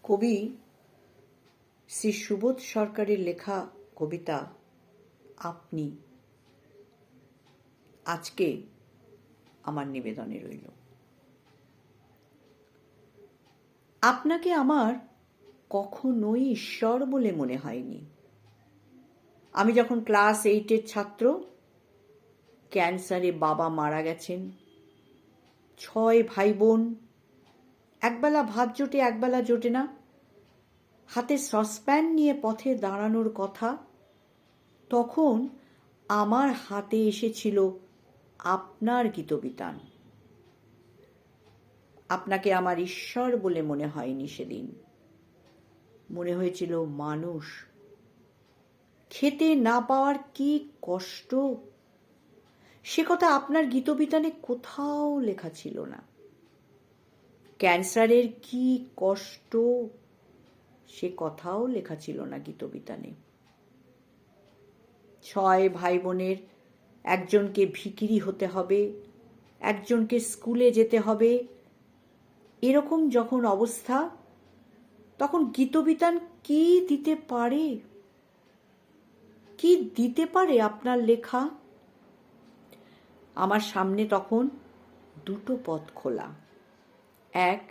কবি শ্রী সুবোধ সরকারের লেখা কবিতা আপনি আজকে আমার নিবেদনে রইল। আপনাকে আমার কখনোই ঈশ্বর বলে মনে হয়নি। আমি যখন ক্লাস 8-এর ছাত্র, ক্যান্সারে বাবা মারা গেছেন। 6 ভাই বোন, একবেলা ভাত জোটে একবেলা জোটে না। হাতে সসপ্যান নিয়ে পথে দাঁড়ানোর কথা, তখন আমার হাতে এসেছিল আপনার গীতবিতান। আপনাকে আমার ঈশ্বর বলে মনে হয়নি সেদিন, মনে হয়েছিল মানুষ। খেতে না পাওয়ার কি কষ্ট, সে কথা আপনার গীতবিতানে কোথাও লেখা ছিল না। ক্যান্সারের কি কষ্ট, সে কথাও লেখা ছিল না গীতবিতানে। 6 ভাই বোনের একজনকে ভিখিরি হতে হবে, একজনকে স্কুলে যেতে হবে, এরকম যখন অবস্থা, তখন গীতবিতান কি দিতে পারে? কি দিতে পারে আপনার লেখা? আমার সামনে তখন দুটো পথ খোলা। এক,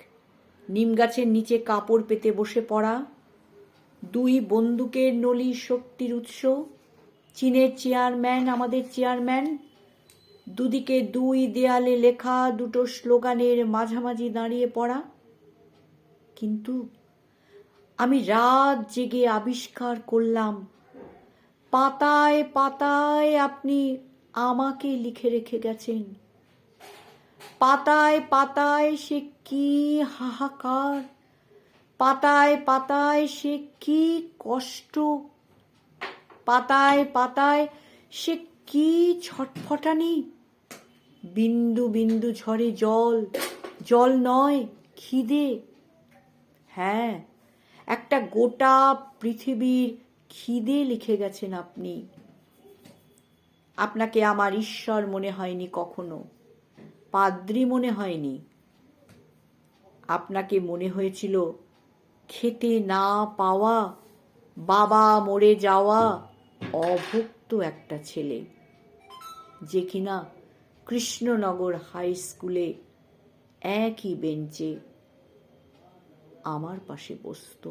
নিম গাছের নিচে কাপড় পেতে বসে পড়া। 2, বন্দুকের নলি শক্তির উৎস। চীনের চেয়ারম্যান আমাদের চেয়ারম্যান। দুদিকে 2 দেয়ালে লেখা দুটো স্লোগানের মাঝামাঝি দাঁড়িয়ে পড়া। কিন্তু আমি রাত জেগে আবিষ্কার করলাম, পাতায় পাতায় আপনি আমাকে লিখে রেখে গেছেন। পাতায় পাতায় সে কি হাহাকার, পাতায় পাতায় সে কি কষ্ট, পাতায় পাতায় সে কি ছটফটানি। বিন্দু বিন্দু ঝরে জল, জল নয় খিদে। হ্যাঁ, একটা গোটা পৃথিবীর খিদে লিখে গেছেন আপনি। আপনাকে আমার ঈশ্বর মনে হয়নি কখনো, পাদ্রী মনে হয়নি। আপনাকে মনে হয়েছিল খেতে না পাওয়া, বাবা মরে যাওয়া অভুক্ত একটা ছেলে, যে কিনা কৃষ্ণনগর হাই স্কুলে একই বেঞ্চে আমার পাশে বসতো।